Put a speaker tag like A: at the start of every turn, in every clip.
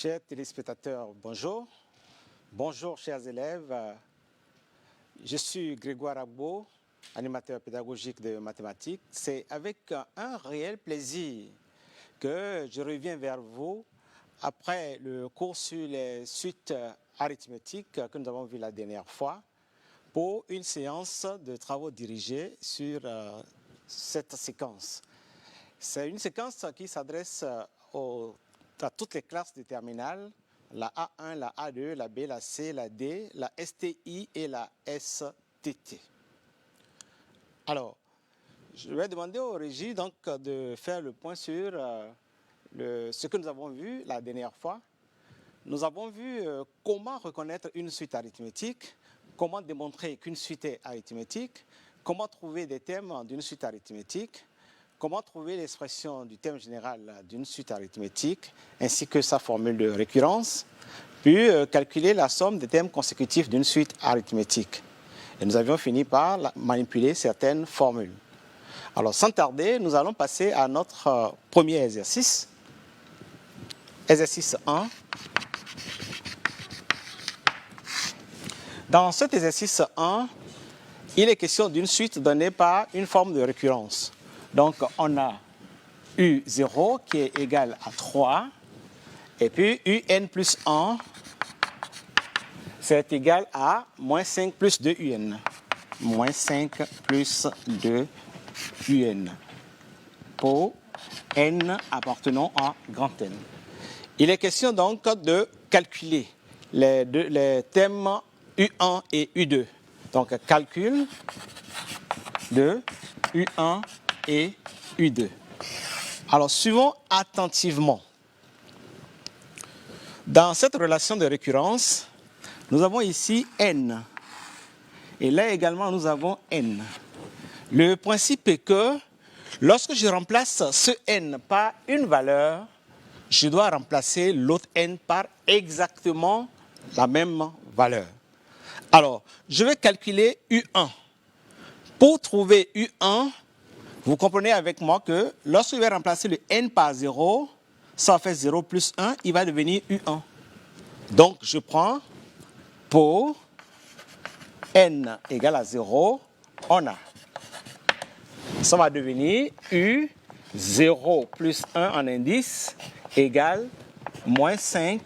A: Chers téléspectateurs, bonjour. Bonjour, chers élèves. Je suis Grégoire Agbo, animateur pédagogique de mathématiques. C'est avec un réel plaisir que je reviens vers vous après le cours sur les suites arithmétiques que nous avons vu la dernière fois pour une séance de travaux dirigés sur cette séquence. C'est une séquence qui s'adresse à toutes les classes de terminale, la A1, la A2, la B, la C, la D, la STI et la STT. Alors, je vais demander aux régies donc, de faire le point sur ce que nous avons vu la dernière fois. Nous avons vu comment reconnaître une suite arithmétique, comment démontrer qu'une suite est arithmétique, comment trouver des thèmes d'une suite arithmétique, comment trouver l'expression du thème général d'une suite arithmétique, ainsi que sa formule de récurrence, puis calculer la somme des thèmes consécutifs d'une suite arithmétique. Et nous avions fini par manipuler certaines formules. Alors, sans tarder, nous allons passer à notre premier exercice. Exercice 1. Dans cet exercice 1, il est question d'une suite donnée par une forme de récurrence. Donc, on a U0 qui est égal à 3, et puis UN plus 1, c'est égal à moins 5 plus 2 UN. Moins 5 plus 2 UN pour N appartenant à grand N. Il est question donc de calculer les thèmes U1 et U2. Donc, calcul de U1 et U2. Alors, suivons attentivement. Dans cette relation de récurrence, nous avons ici N. Et là également, nous avons N. Le principe est que lorsque je remplace ce N par une valeur, je dois remplacer l'autre N par exactement la même valeur. Alors, je vais calculer U1. Pour trouver U1, vous comprenez avec moi que lorsque je vais remplacer le N par 0, ça fait 0 plus 1, il va devenir U1. Donc, je prends pour N égale à 0, on a. Ça va devenir U0 plus 1 en indice égale moins 5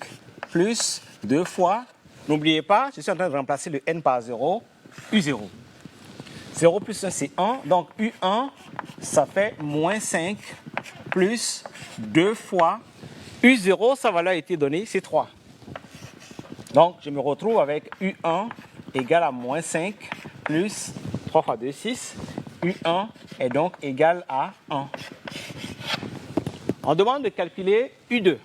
A: plus 2 fois. N'oubliez pas, je suis en train de remplacer le N par 0, U0. 0 plus 1, c'est 1. Donc, U1, ça fait moins 5 plus 2 fois. U0, sa valeur a été donnée, c'est 3. Donc, je me retrouve avec U1 égale à moins 5 plus 3 fois 2, 6. U1 est donc égal à 1. On demande de calculer U2.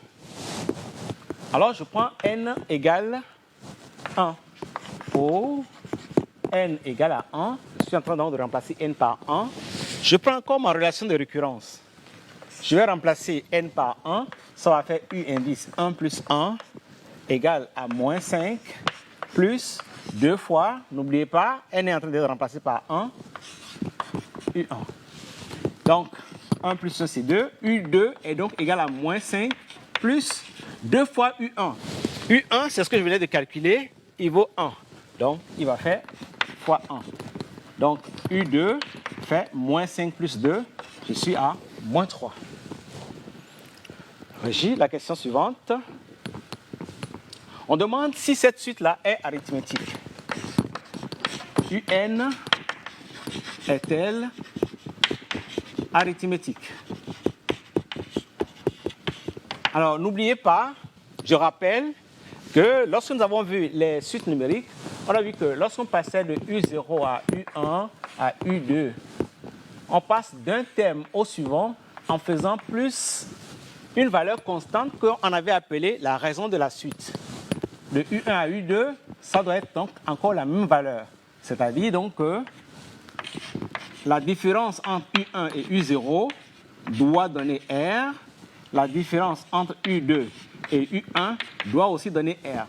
A: Alors, je prends N égale 1. Pour N égale à 1, je suis en train donc de remplacer N par 1. Je prends encore ma relation de récurrence. Je vais remplacer N par 1. Ça va faire U indice 1 plus 1 égale à moins 5 plus 2 fois. N'oubliez pas, N est en train d'être remplacé par 1. U1. Donc, 1 plus 1, c'est 2. U2 est donc égal à moins 5 plus 2 fois U1. U1, c'est ce que je venais de calculer. Il vaut 1. Donc, il va faire fois 1. Donc, U2 fait moins 5 plus 2. Je suis à moins 3. Régie, la question suivante. On demande si cette suite-là est arithmétique. UN est-elle arithmétique? Alors, n'oubliez pas, je rappelle que lorsque nous avons vu les suites numériques, on a vu que lorsqu'on passait de U0 à U1 à U2, on passe d'un thème au suivant en faisant plus une valeur constante qu'on avait appelée la raison de la suite. De U1 à U2, ça doit être donc encore la même valeur. C'est-à-dire donc que la différence entre U1 et U0 doit donner R. La différence entre U2 et U1 doit aussi donner R.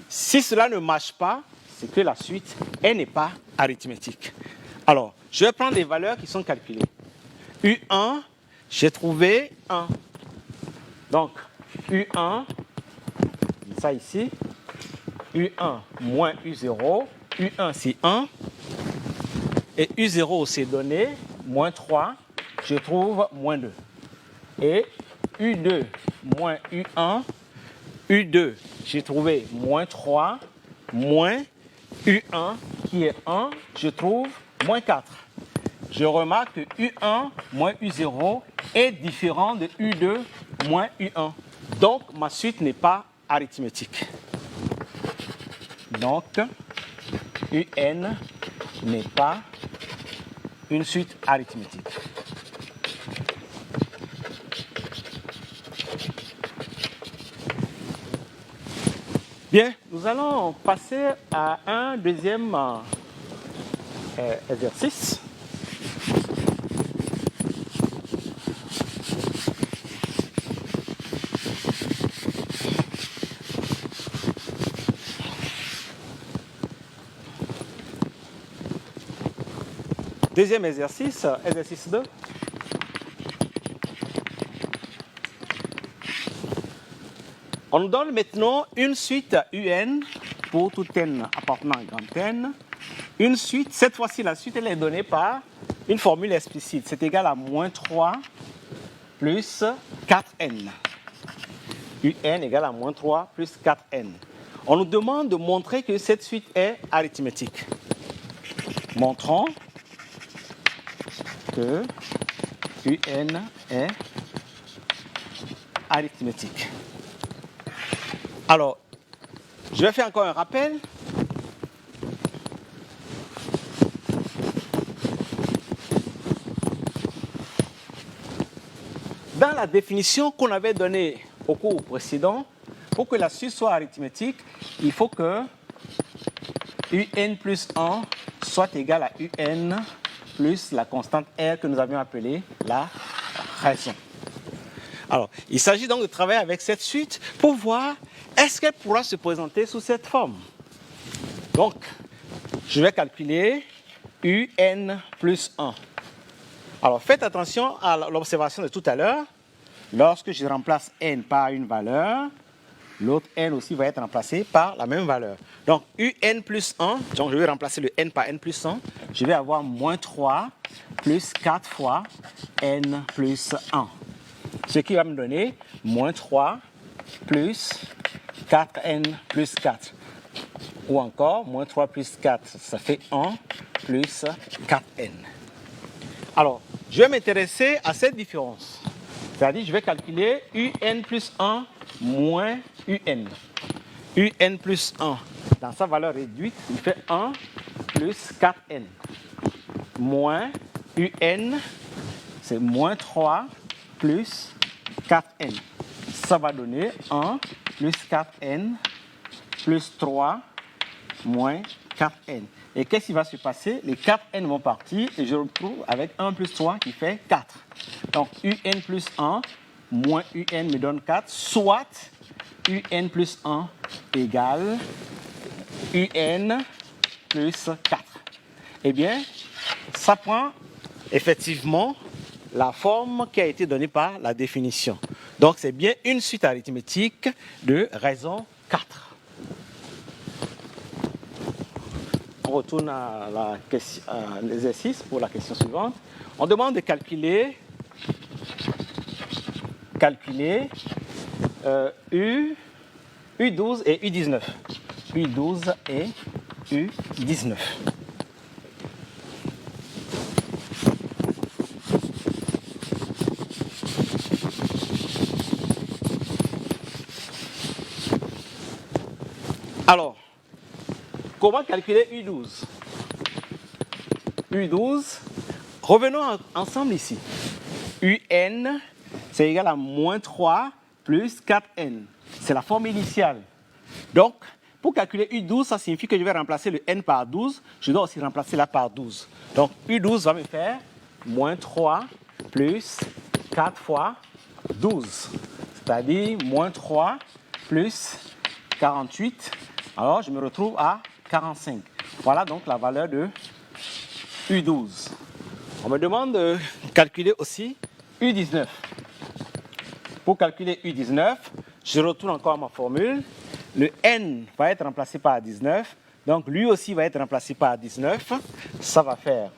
A: Si cela ne marche pas, c'est que la suite n'est pas arithmétique. Alors, je vais prendre les valeurs qui sont calculées. U1, j'ai trouvé 1. Donc, U1 ça ici. U1 moins U0. U1 c'est 1. Et U0 c'est donné, moins 3. Je trouve moins 2. Et U2 moins U1. U2, j'ai trouvé moins 3, moins U1 qui est 1, je trouve moins 4. Je remarque que U1 moins U0 est différent de U2 moins U1. Donc, ma suite n'est pas arithmétique. Donc, UN n'est pas une suite arithmétique. Bien, nous allons passer à un deuxième exercice. Deuxième exercice, exercice 2. On nous donne maintenant une suite UN pour tout n appartenant à grand N. Une suite, cette fois-ci la suite elle est donnée par une formule explicite. C'est égal à moins 3 plus 4n. UN égale à moins 3 plus 4n. On nous demande de montrer que cette suite est arithmétique. Montrons que UN est arithmétique. Alors, je vais faire encore un rappel. Dans la définition qu'on avait donnée au cours précédent, pour que la suite soit arithmétique, il faut que UN plus 1 soit égal à UN plus la constante R que nous avions appelée la raison. Alors, il s'agit donc de travailler avec cette suite pour voir est-ce qu'elle pourra se présenter sous cette forme. Donc, je vais calculer UN plus 1. Alors, faites attention à l'observation de tout à l'heure. Lorsque je remplace N par une valeur, l'autre N aussi va être remplacé par la même valeur. Donc, UN plus 1, donc je vais remplacer le N par N plus 1. Je vais avoir moins 3 plus 4 fois N plus 1. Ce qui va me donner moins 3 plus 4n plus 4. Ou encore, moins 3 plus 4, ça fait 1 plus 4n. Alors, je vais m'intéresser à cette différence. C'est-à-dire, je vais calculer UN plus 1 moins UN. UN plus 1, dans sa valeur réduite, il fait 1 plus 4n. Moins UN, c'est moins 3 plus 4n. Ça va donner 1 plus 4n plus 3 moins 4n. Et qu'est-ce qui va se passer? Les 4n vont partir et je retrouve avec 1 plus 3 qui fait 4. Donc UN plus 1 moins UN me donne 4, soit UN plus 1 égale UN plus 4. Eh bien, ça prend effectivement la forme qui a été donnée par la définition. Donc, c'est bien une suite arithmétique de raison 4. On retourne à l'exercice pour la question suivante. On demande de calculer U12 et U19. U12 et U19. Alors, comment calculer U12? U12, revenons ensemble ici. UN, c'est égal à moins 3 plus 4N. C'est la forme initiale. Donc, pour calculer U12, ça signifie que je vais remplacer le N par 12. Je dois aussi remplacer là par 12. Donc, U12 va me faire moins 3 plus 4 fois 12. C'est-à-dire moins 3 plus 48. Alors, je me retrouve à 45. Voilà donc la valeur de U12. On me demande de calculer aussi U19. Pour calculer U19, je retourne encore à ma formule. le n va être remplacé par 19. Donc, lui aussi va être remplacé par 19. Ça va faire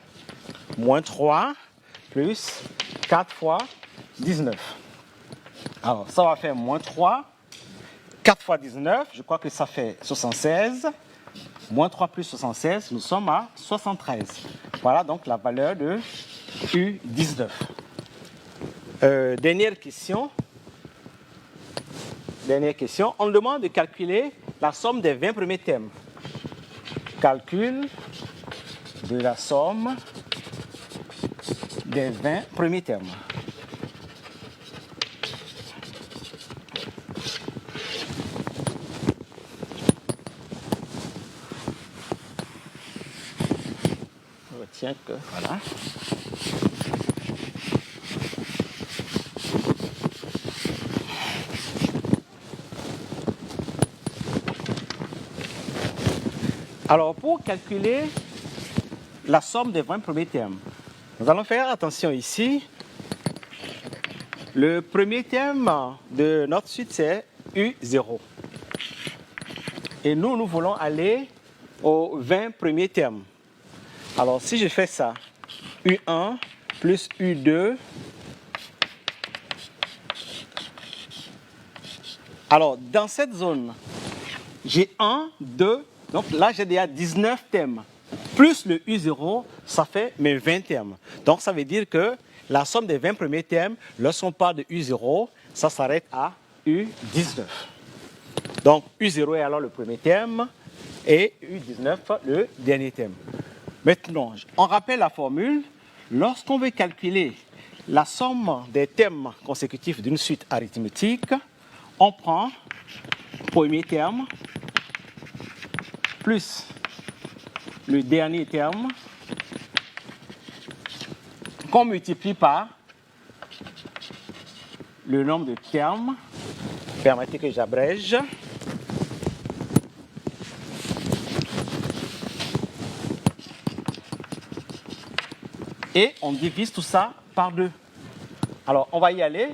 A: moins 3 plus 4 fois 19. Alors, ça va faire moins 3. 4 fois 19, je crois que ça fait 76. Moins 3 plus 76, nous sommes à 73. Voilà donc la valeur de U19. Dernière question. On nous demande de calculer la somme des 20 premiers thèmes. Calcul de la somme des 20 premiers thèmes. Je retiens que, voilà. Alors, pour calculer la somme des 20 premiers termes, nous allons faire attention ici. Le premier terme de notre suite, c'est U0. Et nous voulons aller aux 20 premiers termes. Alors, si je fais ça, U1 plus U2. Alors, dans cette zone, j'ai 1, 2, donc là, j'ai déjà 19 termes. Plus le U0, ça fait mes 20 termes. Donc, ça veut dire que la somme des 20 premiers termes, lorsqu'on parle de U0, ça s'arrête à U19. Donc, U0 est alors le premier terme et U19 le dernier terme. Maintenant, on rappelle la formule. Lorsqu'on veut calculer la somme des termes consécutifs d'une suite arithmétique, on prend le premier terme plus le dernier terme qu'on multiplie par le nombre de termes. Permettez que j'abrège. Et on divise tout ça par 2. Alors, on va y aller.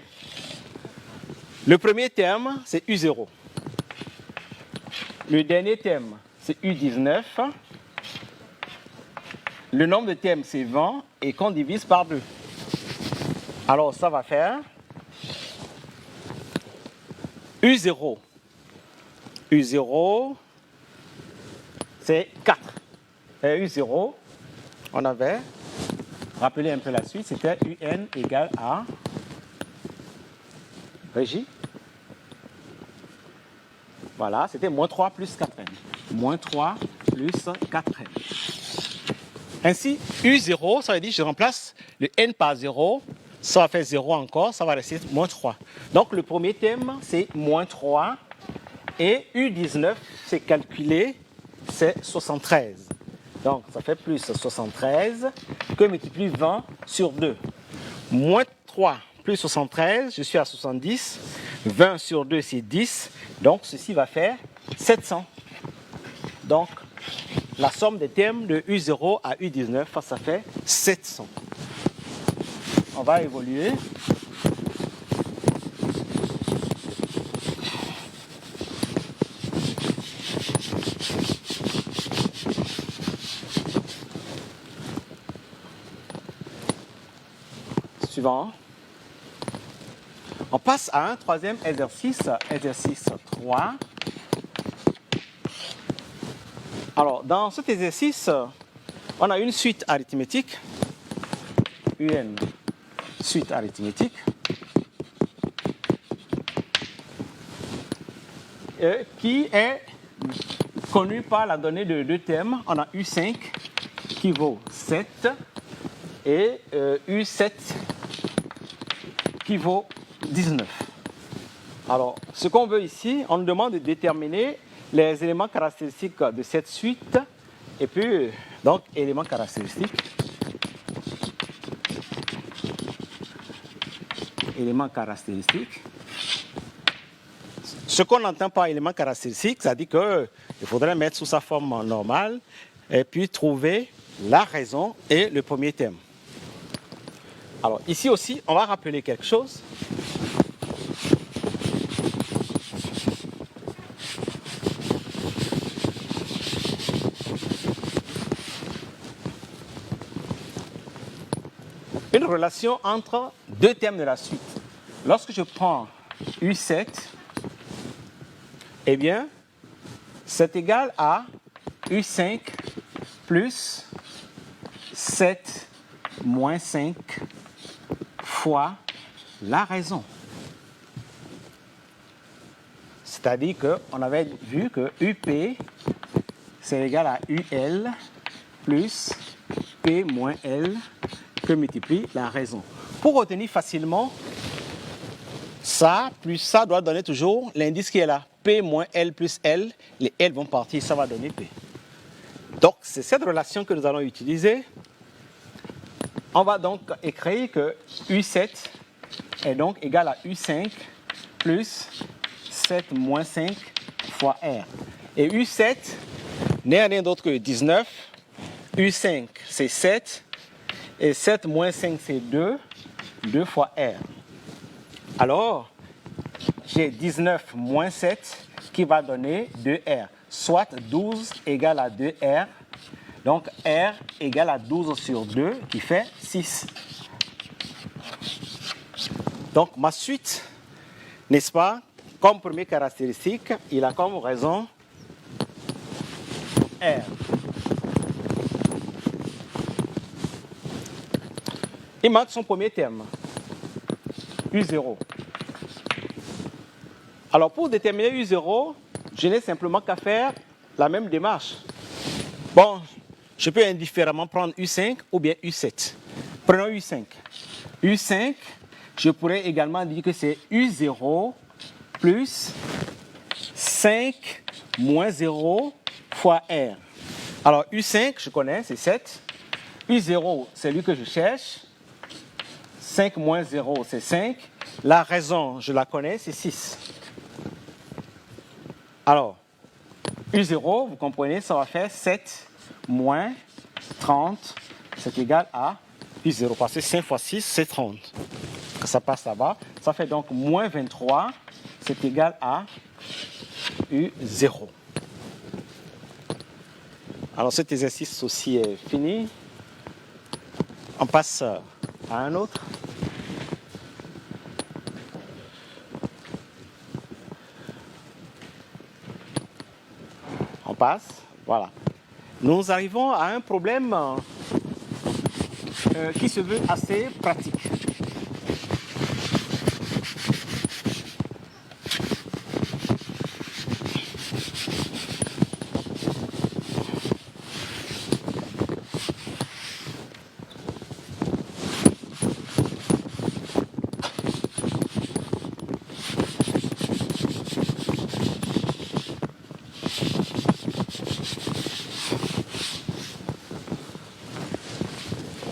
A: Le premier terme, c'est U0. Le dernier terme, c'est U19. Le nombre de termes, c'est 20 et qu'on divise par 2. Alors, ça va faire U0. U0, c'est 4. Et U0, on avait, rappelez un peu la suite, c'était UN égale à Régie. Voilà, c'était moins 3 plus 4n. Moins 3 plus 4n. Ainsi, U0, ça veut dire que je remplace le n par 0. Ça va faire 0 encore, ça va rester moins 3. Donc, le premier terme, c'est moins 3. Et U19, c'est calculé, c'est 73. Donc, ça fait plus 73 que multiplie 20 sur 2. Moins 3 plus 73, je suis à 70. 20 sur 2, c'est 10. Donc, ceci va faire 700. Donc, la somme des termes de U0 à U19, ça fait 700. On va évoluer. Suivant. On passe à un troisième exercice, exercice 3. Alors, dans cet exercice, on a une suite arithmétique, UN, suite arithmétique, qui est connue par la donnée de deux termes. On a U5 qui vaut 7 et U7 qui vaut 19. Alors, ce qu'on veut ici, on nous demande de déterminer les éléments caractéristiques de cette suite. Et puis, donc, éléments caractéristiques. Éléments caractéristiques. Ce qu'on entend par éléments caractéristiques, ça dit qu'il faudrait mettre sous sa forme normale et puis trouver la raison et le premier terme. Alors, ici aussi, on va rappeler quelque chose. une relation entre deux termes de la suite. Lorsque je prends U7, eh bien, c'est égal à U5 plus 7 moins 5 fois la raison. C'est-à-dire qu'on avait vu que UP, c'est égal à UL plus P moins L que multiplie la raison. Pour retenir facilement, ça plus ça doit donner toujours l'indice qui est là. P moins L plus L, les L vont partir, ça va donner P. Donc, c'est cette relation que nous allons utiliser. On va donc écrire que U7 est donc égal à U5 plus 7 moins 5 fois R. Et U7 n'est rien d'autre que 19. U5, c'est 7. Et 7 moins 5, c'est 2. 2 fois R. Alors, j'ai 19 moins 7 qui va donner 2R. Soit 12 égale à 2R. Donc, R égale à 12 sur 2 qui fait 6. Donc, ma suite, n'est-ce pas, comme première caractéristique, il a comme raison R. Il manque son premier terme, U0. Alors, pour déterminer U0, je n'ai simplement qu'à faire la même démarche. Bon, je peux indifféremment prendre U5 ou bien U7. Prenons U5. U5, je pourrais également dire que c'est U0 plus 5 moins 0 fois R. Alors, U5, je connais, c'est 7. U0, c'est lui que je cherche. 5 moins 0, c'est 5. La raison, je la connais, c'est 6. Alors, U0, vous comprenez, ça va faire 7 moins 30, c'est égal à U0. Parce que 5 fois 6, c'est 30. Ça passe là-bas. Ça fait donc moins 23, c'est égal à U0. Alors, cet exercice aussi est fini. On passe à un autre. On passe, voilà. Nous arrivons à un problème qui se veut assez pratique.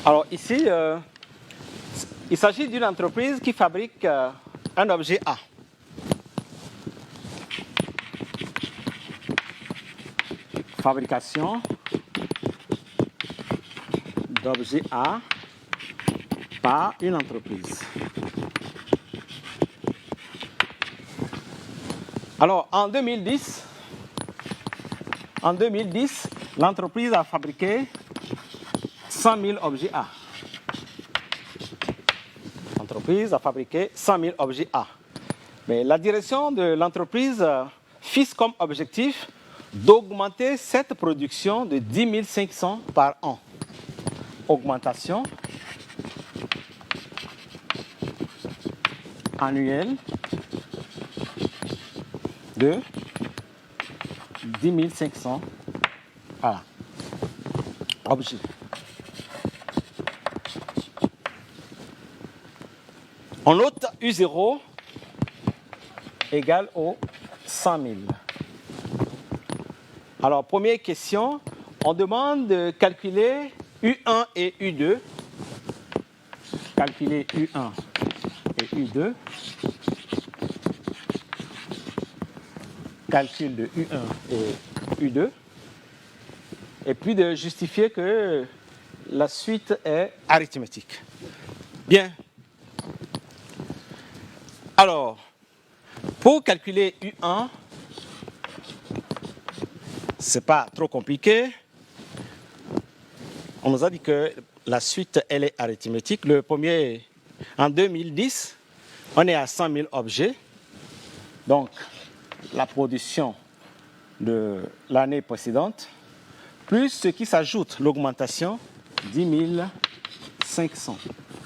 A: Alors ici, il s'agit d'une entreprise qui fabrique un objet A. Fabrication d'objet A par une entreprise. Alors en 2010, l'entreprise a fabriqué 100 000 objets A. L'entreprise a fabriqué 100 000 objets A. Mais la direction de l'entreprise fixe comme objectif d'augmenter cette production de 10 500 par an. Augmentation annuelle de 10 500 objets. On note U0 égale au 100 000. Alors, première question, on demande de calculer U1 et U2. Calculer U1 et U2. Calcul de U1 et U2. Et puis de justifier que la suite est arithmétique. Bien. Alors, pour calculer U1, ce n'est pas trop compliqué. On nous a dit que la suite, elle est arithmétique. Le premier, en 2010, on est à 100 000 objets. Donc, la production de l'année précédente, plus ce qui s'ajoute, l'augmentation, 10 500.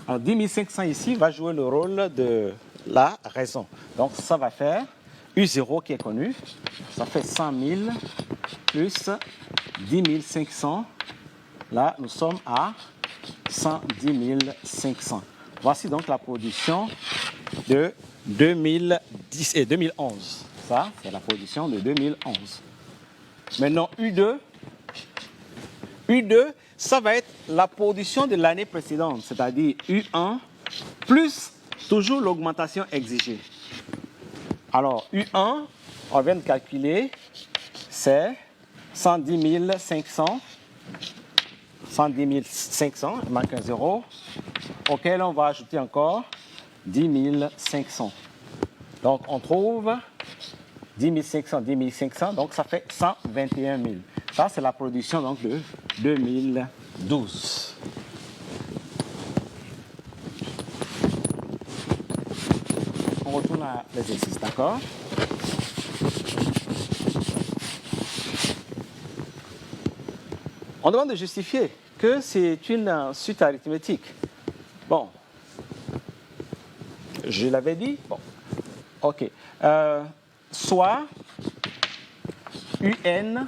A: Alors, 10 500 ici va jouer le rôle de la raison. Donc, ça va faire U0 qui est connu. Ça fait 100 000 plus 10 500. Là, nous sommes à 110 500. Voici donc la production de 2010 et 2011. Ça, c'est la production de 2011. Maintenant, U2. U2, ça va être la production de l'année précédente, c'est-à-dire U1 plus toujours l'augmentation exigée. Alors, U1, on vient de calculer, c'est 110 500. 110 500, il manque un zéro, auquel on va ajouter encore 10 500. Donc, on trouve 10 500, 10 500, donc ça fait 121 000. Ça, c'est la production donc, de 2012. On retourne à l'exercice, d'accord? On demande de justifier que c'est une suite arithmétique. Bon, je l'avais dit. Bon, ok. Soit UN,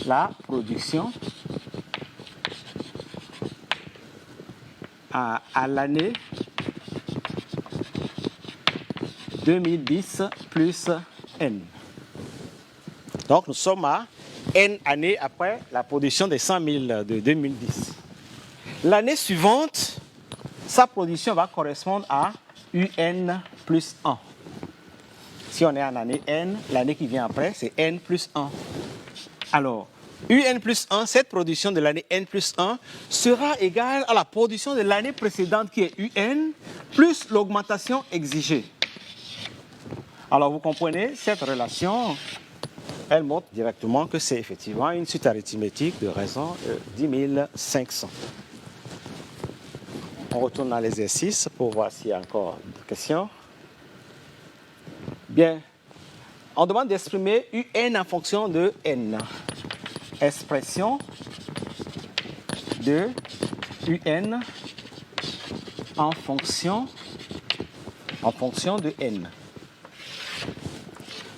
A: la production à l'année 2010 plus N. Donc, nous sommes à N années après la production des 100 000 de 2010. L'année suivante, sa production va correspondre à UN plus 1. Si on est en année N, l'année qui vient après, c'est N plus 1. Alors, UN plus 1, cette production de l'année N plus 1 sera égale à la production de l'année précédente qui est UN plus l'augmentation exigée. Alors, vous comprenez, cette relation, elle montre directement que c'est effectivement une suite arithmétique de raison 10 500. On retourne dans l'exercice pour voir s'il y a encore des questions. Bien, on demande d'exprimer UN en fonction de N. Expression de UN en fonction de N.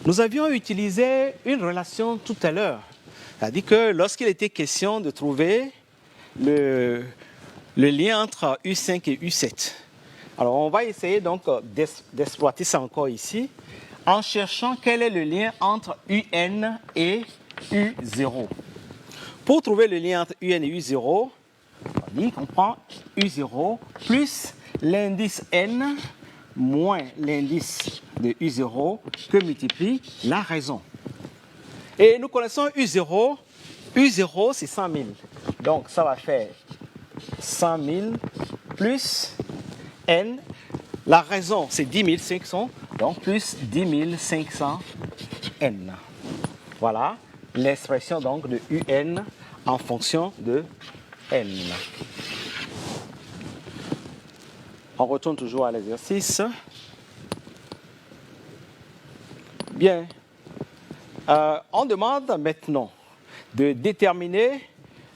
A: Nous avions utilisé une relation tout à l'heure. C'est-à-dire que lorsqu'il était question de trouver le lien entre U5 et U7. Alors, on va essayer donc d'exploiter ça encore ici en cherchant quel est le lien entre UN et U0. Pour trouver le lien entre UN et U0, on dit qu'on prend U0 plus l'indice N moins l'indice de U0 que multiplie la raison. Et nous connaissons U0. U0, c'est 100 000. Donc, ça va faire 100 000 plus N. La raison, c'est 10 500. Donc, plus 10 500 N. Voilà l'expression donc de UN en fonction de N. On retourne toujours à l'exercice. Bien. On demande maintenant de déterminer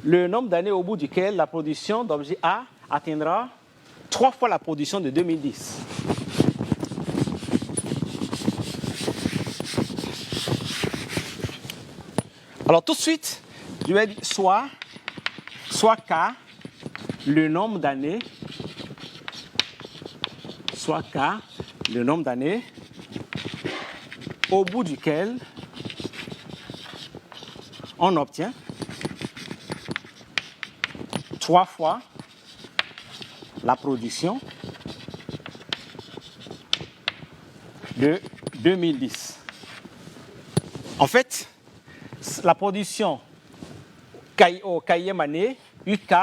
A: le nombre d'années au bout duquel la production d'objet A atteindra 3 fois la production de 2010. Alors tout de suite, je vais dire soit K, le nombre d'années, soit K, le nombre d'années au bout duquel on obtient 3 fois la production de 2010. En fait, la production au quatrième année, UK,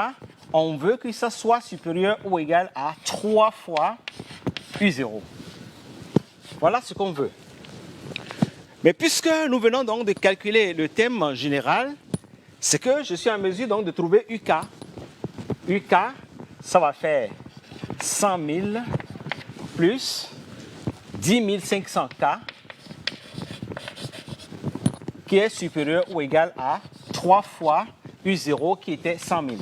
A: on veut que ça soit supérieur ou égal à 3 fois U0. Voilà ce qu'on veut. Mais puisque nous venons donc de calculer le thème général, c'est que je suis en mesure donc de trouver UK. UK, ça va faire 100 000 plus 10 500 K qui est supérieur ou égal à 3 fois U0 qui était 100 000.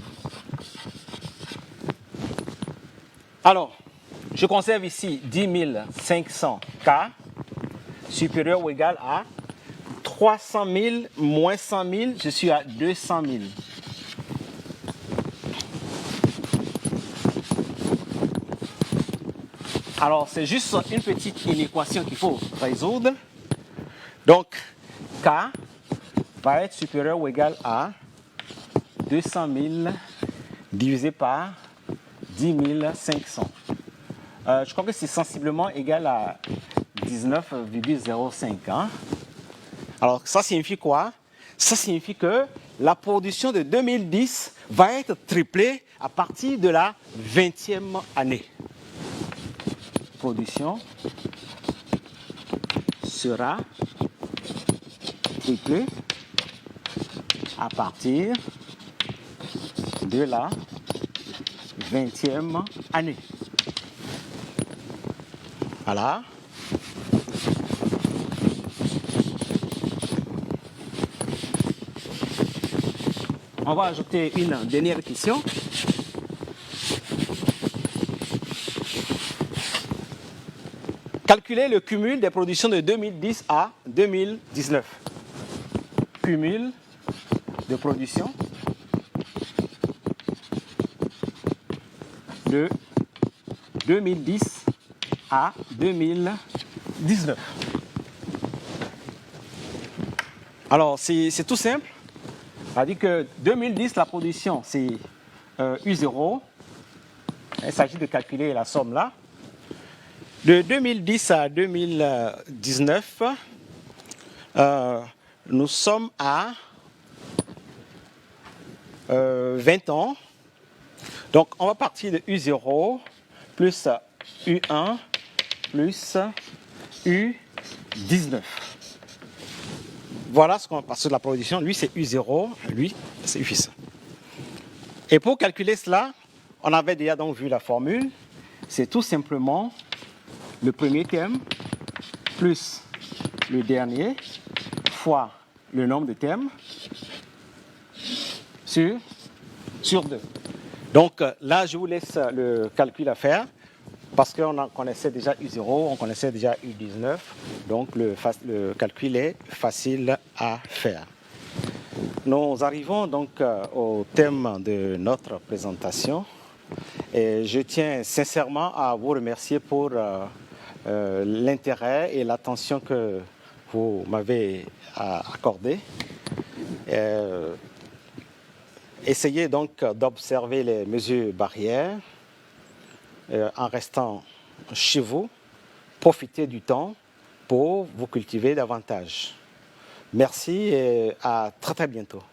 A: Alors, je conserve ici 10 500 K supérieur ou égal à 300 000 moins 100 000, je suis à 200 000. Alors, c'est juste une petite inéquation qu'il faut résoudre. Donc, K va être supérieur ou égal à 200 000 divisé par 10 500. Je crois que c'est sensiblement égal à 19,05. Hein? Alors, ça signifie quoi? Ça signifie que la production de 2010 va être triplée à partir de la 20e année. Production sera triplée à partir de la 20e année. Voilà. On va ajouter une dernière question. Calculer le cumul des productions de 2010 à 2019. Cumul de production de 2010 à 2019. Alors, c'est tout simple. C'est-à-dire que 2010, la production, c'est U0. Il s'agit de calculer la somme là. De 2010 à 2019, nous sommes à 20 ans. Donc, on va partir de U0 plus U1 plus U19. Voilà ce qu'on passe sur la production. Lui, c'est U0, lui, c'est U6. Et pour calculer cela, on avait déjà donc vu la formule. C'est tout simplement le premier terme plus le dernier fois le nombre de termes sur 2. Donc là, je vous laisse le calcul à faire parce qu'on connaissait déjà U0, on connaissait déjà U19. Donc le calcul est facile à faire. Nous arrivons donc au thème de notre présentation. Et je tiens sincèrement à vous remercier pour l'intérêt et l'attention que vous m'avez accordé. Essayez donc d'observer les mesures barrières en restant chez vous. Profitez du temps pour vous cultiver davantage. Merci et à très très bientôt.